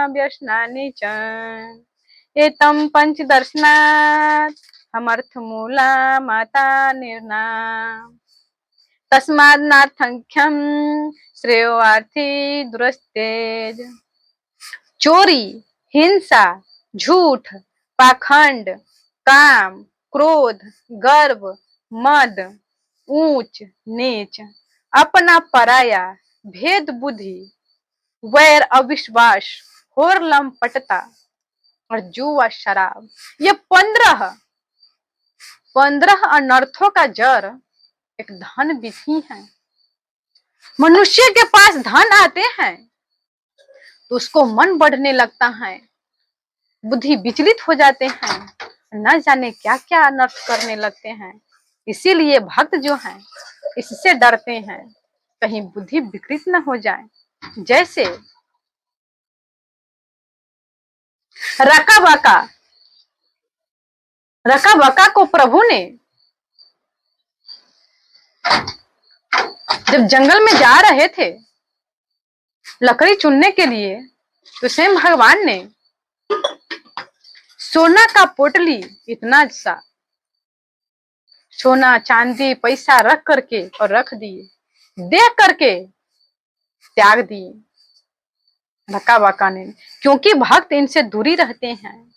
व्यसनानि च एतम पंचदर्शनात् हमर्थ मूला माता निर्णा तस्माद नार्थंख्यम श्रेयो आर्थी दुरस्तेज। चोरी, हिंसा, झूठ, पाखंड, काम, क्रोध, गर्व, मद, ऊंच नीच, अपना पराया, भेद बुद्धि, वैर अविश्वास, होर लंपटता और जुआ शराब, ये 15 अनर्थों का जड़ एक धन विधि है। मनुष्य के पास धन आते हैं तो उसको मन बढ़ने लगता है, बुद्धि विचलित हो जाते हैं, न जाने क्या क्या अनर्थ करने लगते हैं। इसीलिए भक्त जो हैं इससे डरते हैं, कहीं बुद्धि विकृत न हो जाए। जैसे रका बका, रका बका को प्रभु ने जब जंगल में जा रहे थे लकड़ी चुनने के लिए, तो स्वयं भगवान ने सोना का पोटली इतना सा सोना चांदी पैसा रख करके और रख दिए, देख करके त्याग दिए रका बका ने, क्योंकि भक्त इनसे दूरी रहते हैं।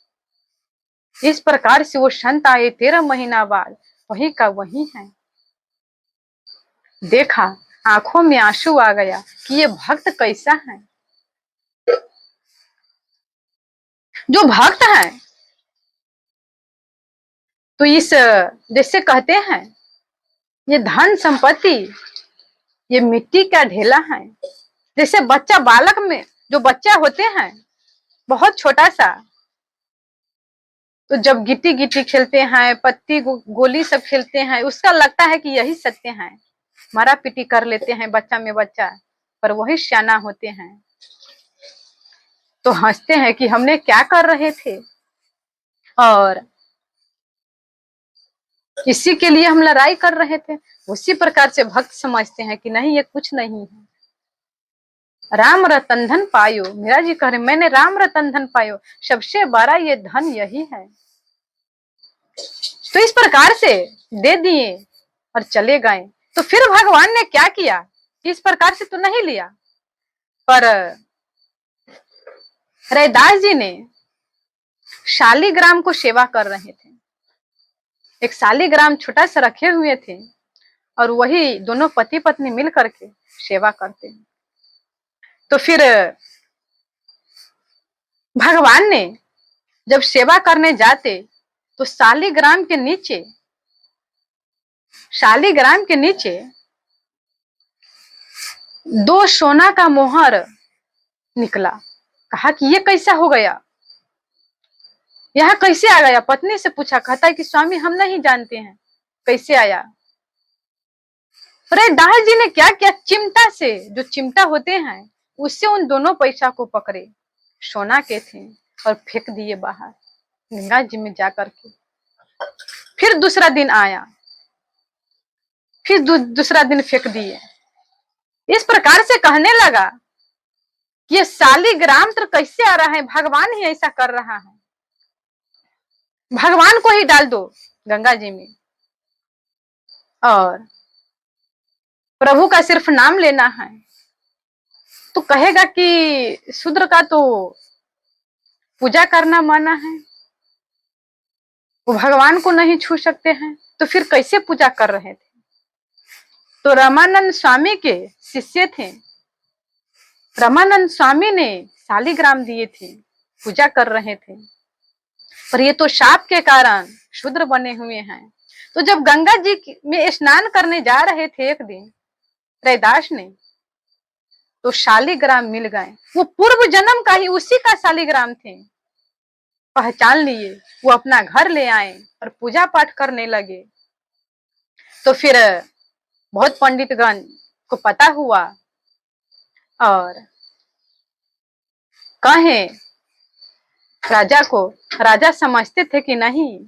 इस प्रकार से वो संत आए 13 महीना बाद, वही का वही है। देखा, आंखों में आंसू आ गया कि ये भक्त कैसा है। जो भक्त है तो इस जैसे कहते हैं ये धन संपत्ति ये मिट्टी का ढेला है। जैसे बच्चा बालक में जो बच्चा होते हैं बहुत छोटा सा, तो जब गिट्टी गिट्टी खेलते हैं, पत्ती गोली सब खेलते हैं, उसका लगता है कि यही सत्य है, मारा पीटी कर लेते हैं बच्चा में बच्चा, पर वही सियाना होते हैं तो हंसते हैं कि हमने क्या कर रहे थे, और किसी के लिए हम लड़ाई कर रहे थे। उसी प्रकार से भक्त समझते हैं कि नहीं ये कुछ नहीं है। राम रतन धन पायो, मीरा जी कह रहे मैंने राम रतन धन पायो, सबसे बड़ा ये धन यही है। तो इस प्रकार से दे दिए और चले गए। तो फिर भगवान ने क्या किया, इस प्रकार से तो नहीं लिया, पर रैदास जी ने शालिग्राम को सेवा कर रहे थे। एक शालिग्राम छोटा सा रखे हुए थे और वही दोनों पति पत्नी मिल करके सेवा करते हैं। तो फिर भगवान ने जब सेवा करने जाते तो शालिग्राम के नीचे 2 सोना का मोहर निकला। कहा कि ये कैसा हो गया, यहाँ कैसे आ गया? पत्नी से पूछा, कहता है कि स्वामी हम नहीं जानते हैं कैसे आया। रैदास जी ने क्या किया, चिमटा से, जो चिमटा होते हैं उससे उन दोनों पैसा को पकड़े, सोना के थे, और फेंक दिए बाहर गंगा जी में जाकर के। फिर दूसरा दिन आया, फिर दूसरा दिन फेंक दिए। इस प्रकार से कहने लगा ये शालिग्राम तो कैसे आ रहा है, भगवान ही ऐसा कर रहा है, भगवान को ही डाल दो गंगा जी में, और प्रभु का सिर्फ नाम लेना है। तो कहेगा कि शूद्र का तो पूजा करना माना है, वो भगवान को नहीं छू सकते हैं, तो फिर कैसे पूजा कर रहे थे? तो रामानंद स्वामी के शिष्य थे, रामानंद स्वामी ने शालिग्राम दिए थे, पूजा कर रहे थे, पर ये तो शाप के कारण शूद्र बने हुए हैं। तो जब गंगा जी में स्नान करने जा रहे थे एक दिन रैदास ने, तो शालिग्राम मिल गए। वो पूर्व जन्म का ही उसी का शालिग्राम थे, पहचान लिए, वो अपना घर ले आए और पूजा पाठ करने लगे। तो फिर बहुत पंडितगण को पता हुआ और कहे राजा को, राजा समझते थे कि नहीं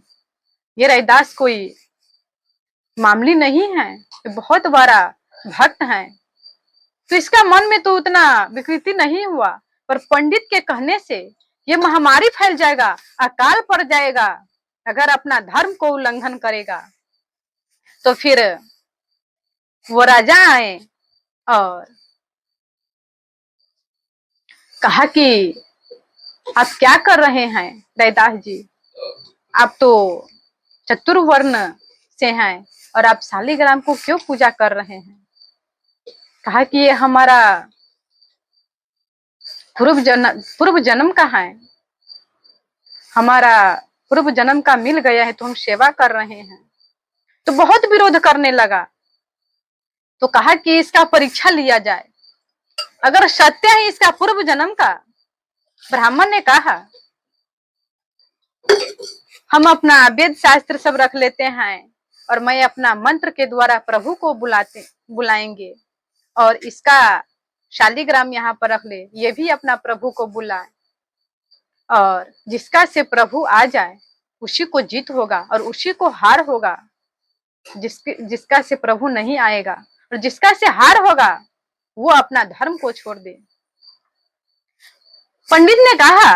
ये रैदास कोई मामूली नहीं है, ये बहुत बड़ा भक्त है। तो इसका मन में तो उतना विकृति नहीं हुआ, पर पंडित के कहने से ये महामारी फैल जाएगा, अकाल पड़ जाएगा अगर अपना धर्म को उल्लंघन करेगा। तो फिर वो राजा आए और कहा कि आप क्या कर रहे हैं रैदास जी, आप तो चतुर्वर्ण से हैं और आप शालिग्राम को क्यों पूजा कर रहे हैं? कहा कि ये हमारा पूर्व जन्म का है, हमारा पूर्व जन्म का मिल गया है तो हम सेवा कर रहे हैं। तो बहुत विरोध करने लगा। तो कहा कि इसका परीक्षा लिया जाए, अगर सत्य है इसका पूर्व जन्म का। ब्राह्मण ने कहा हम अपना वेद शास्त्र सब रख लेते हैं और मैं अपना मंत्र के द्वारा प्रभु को बुलाएंगे, और इसका शालिग्राम यहाँ पर रख ले, ये भी अपना प्रभु को बुलाए, और जिसका से प्रभु आ जाए उसी को जीत होगा और उसी को हार होगा। जिसका से प्रभु नहीं आएगा और जिसका से हार होगा वो अपना धर्म को छोड़ दे। पंडित ने कहा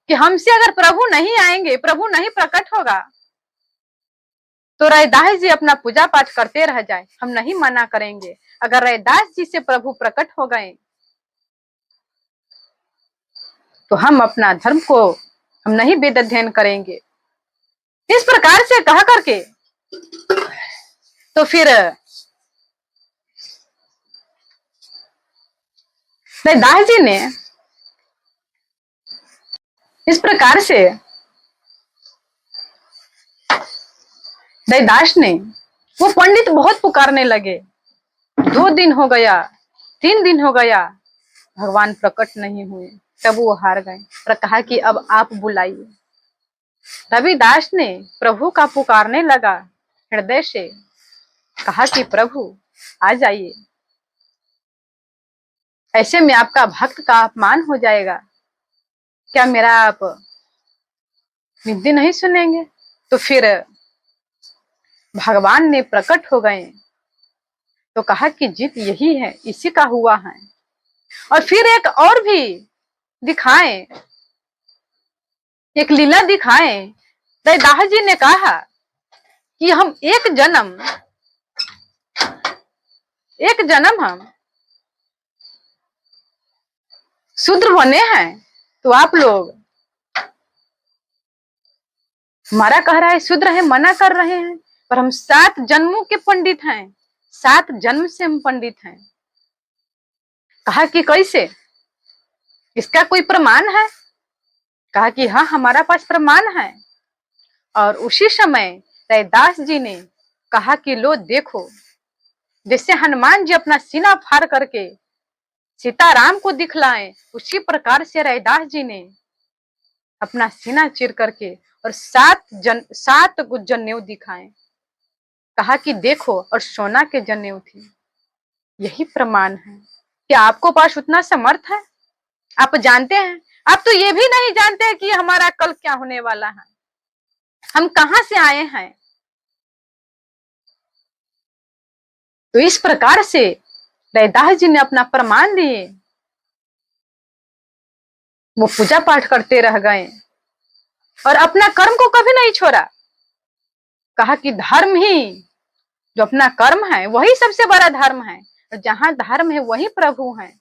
कि हमसे अगर प्रभु नहीं आएंगे, प्रभु नहीं प्रकट होगा, तो रैदास जी अपना पूजा पाठ करते रह जाए, हम नहीं मना करेंगे। अगर रैदास जी से प्रभु प्रकट हो गए तो हम अपना धर्म को हम नहीं वेद अध्ययन करेंगे। इस प्रकार से कह करके तो फिर रैदास जी ने इस प्रकार से रैदास ने, वो पंडित बहुत पुकारने लगे, 2 दिन हो गया, 3 दिन हो गया, भगवान प्रकट नहीं हुए। तब वो हार गए और कहा कि अब आप बुलाइए। रविदास ने प्रभु का पुकारने लगा हृदय से, कहा कि प्रभु आ जाइए, ऐसे में आपका भक्त का अपमान हो जाएगा, क्या मेरा आप निंदा नहीं सुनेंगे? तो फिर भगवान ने प्रकट हो गए तो कहा कि जीत यही है, इसी का हुआ है। और फिर एक और भी दिखाएं, एक लीला दिखाएं। रैदास जी ने कहा कि हम एक जन्म हम शूद्र बने हैं, तो आप लोग हमारा कह रहा है शूद्र है, मना कर रहे हैं, पर हम 7 जन्मों के पंडित हैं, 7 जन्म से हम पंडित हैं। कहा कि कैसे, इसका कोई प्रमाण है? कहा कि हाँ, हमारा पास प्रमाण है। और उसी समय रैदास जी ने कहा कि लो देखो, जैसे हनुमान जी अपना सीना फाड़ करके सीताराम को दिखलाएं, उसी प्रकार से रैदास जी ने अपना सीना चीर करके और 7 जनेऊ दिखाएं। कहा कि देखो, और सोना के जनेऊ थी। यही प्रमाण है। क्या आपको पास उतना समर्थ है? आप जानते हैं? आप तो ये भी नहीं जानते कि हमारा कल क्या होने वाला है, हम कहां से आए हैं। तो इस प्रकार से रैदास जी ने अपना प्रमाण दिए, वो पूजा पाठ करते रह गए और अपना कर्म को कभी नहीं छोड़ा। कहा कि धर्म ही, जो अपना कर्म है वही सबसे बड़ा धर्म है, और जहां धर्म है वही प्रभु है।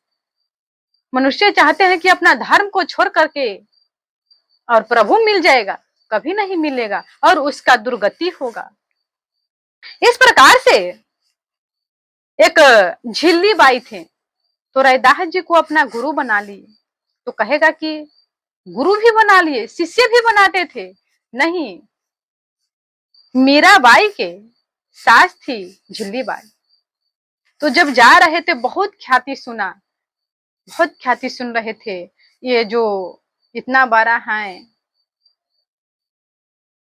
मनुष्य चाहते हैं कि अपना धर्म को छोड़ करके और प्रभु मिल जाएगा, कभी नहीं मिलेगा और उसका दुर्गति होगा। इस प्रकार से एक झिल्ली बाई थे, तो रैदास जी को अपना गुरु बना लिए। तो कहेगा कि गुरु भी बना लिए, शिष्य भी बनाते थे? नहीं, मीराबाई के सास थी झिल्ली बाई। तो जब जा रहे थे, बहुत ख्याति सुन रहे थे, ये जो इतना बड़ा है,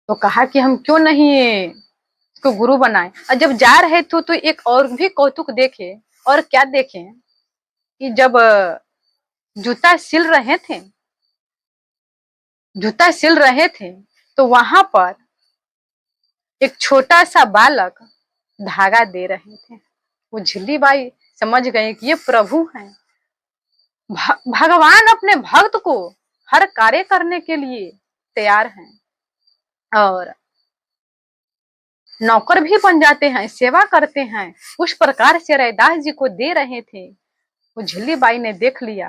तो कहा कि हम क्यों नहीं इसको गुरु बनाए। और जब जा रहे थे तो एक और भी कौतुक देखे, और क्या देखे कि जब जूता सिल रहे थे तो वहां पर एक छोटा सा बालक धागा दे रहे थे। वो झिल्ली बाई समझ गए कि ये प्रभु हैं, भगवान अपने भक्त को हर कार्य करने के लिए तैयार हैं, और नौकर भी बन जाते हैं, सेवा करते हैं। उस प्रकार से रैदास जी को दे रहे थे। वो झिल्ली बाई ने देख लिया,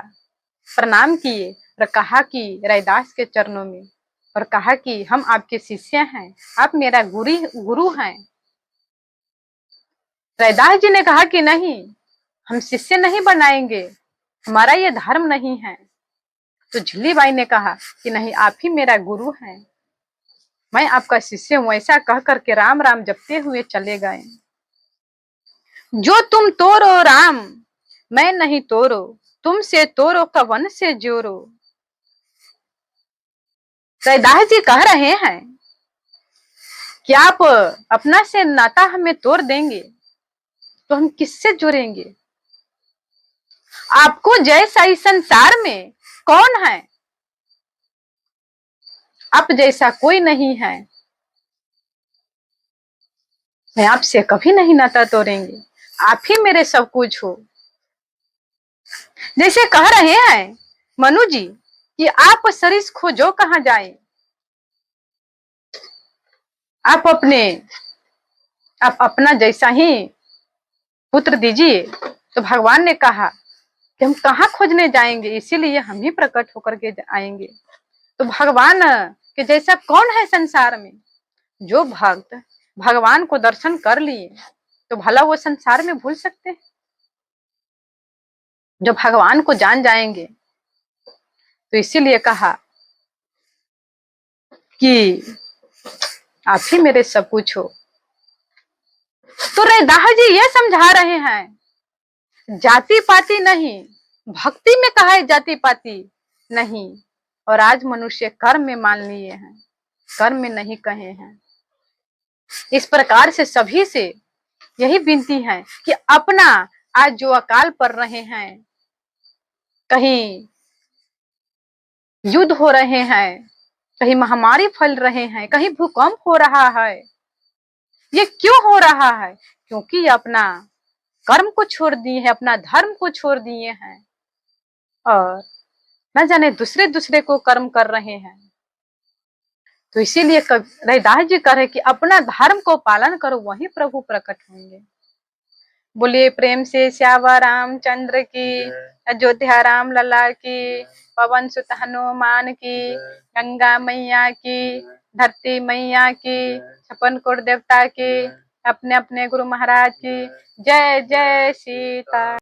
प्रणाम किए और कहा कि रैदास के चरणों में, और कहा कि हम आपके शिष्य हैं, आप मेरा गुरु हैं। रैदास जी ने कहा कि नहीं, हम शिष्य नहीं बनाएंगे, हमारा ये धर्म नहीं है। तो झिल्ली बाई ने कहा कि नहीं, आप ही मेरा गुरु हैं, मैं आपका शिष्य हूं। ऐसा कह करके राम राम जपते हुए चले गए। जो तुम तोड़ो राम, मैं नहीं तोड़ो, तुमसे तोड़ो कवन से जोड़ो। रैदास जी कह रहे हैं कि आप अपना से नाता हमें तोड़ देंगे तो हम किससे जुड़ेंगे? आपको जैसा इस संसार में कौन है? आप जैसा कोई नहीं है। मैं आपसे कभी नहीं नाता तोड़ेंगे, आप ही मेरे सब कुछ हो। जैसे कह रहे हैं मनु जी कि आप सरिस खोजो कहां जाए, आप अपना जैसा ही पुत्र दीजिए। तो भगवान ने कहा कि हम कहाँ खोजने जाएंगे, इसीलिए हम ही प्रकट होकर के आएंगे। तो भगवान के जैसा कौन है संसार में? जो भक्त भगवान को दर्शन कर लिए तो भला वो संसार में भूल सकते हैं? जो भगवान को जान जाएंगे, तो इसीलिए कहा कि आप ही मेरे सब कुछ हो। तो रैदास जी ये समझा रहे हैं, जाति पाति नहीं, भक्ति में कहा है जाति पाति नहीं। और आज मनुष्य कर्म में मान लिए हैं, कर्म में नहीं कहे हैं। इस प्रकार से सभी से यही विनती है कि अपना आज जो अकाल पड़ रहे हैं, कहीं युद्ध हो रहे हैं, कहीं महामारी फैल रहे हैं, कहीं भूकंप हो रहा है, ये क्यों हो रहा है? क्योंकि अपना कर्म को छोड़ दिए हैं, अपना धर्म को छोड़ दिए हैं। और न जाने दूसरे दूसरे को कर्म कर रहे हैं। तो इसीलिए रैदास जी कह रहे कि अपना धर्म को पालन करो, वहीं प्रभु प्रकट होंगे। बोलिए प्रेम से श्यावर रामचंद्र की, अयोध्या राम लला की, पवन सुत हनुमान की, गंगा मैया की, धरती मैया की, छप्पन कोट देवता की, अपने अपने गुरु महाराज की। जय जय सीता।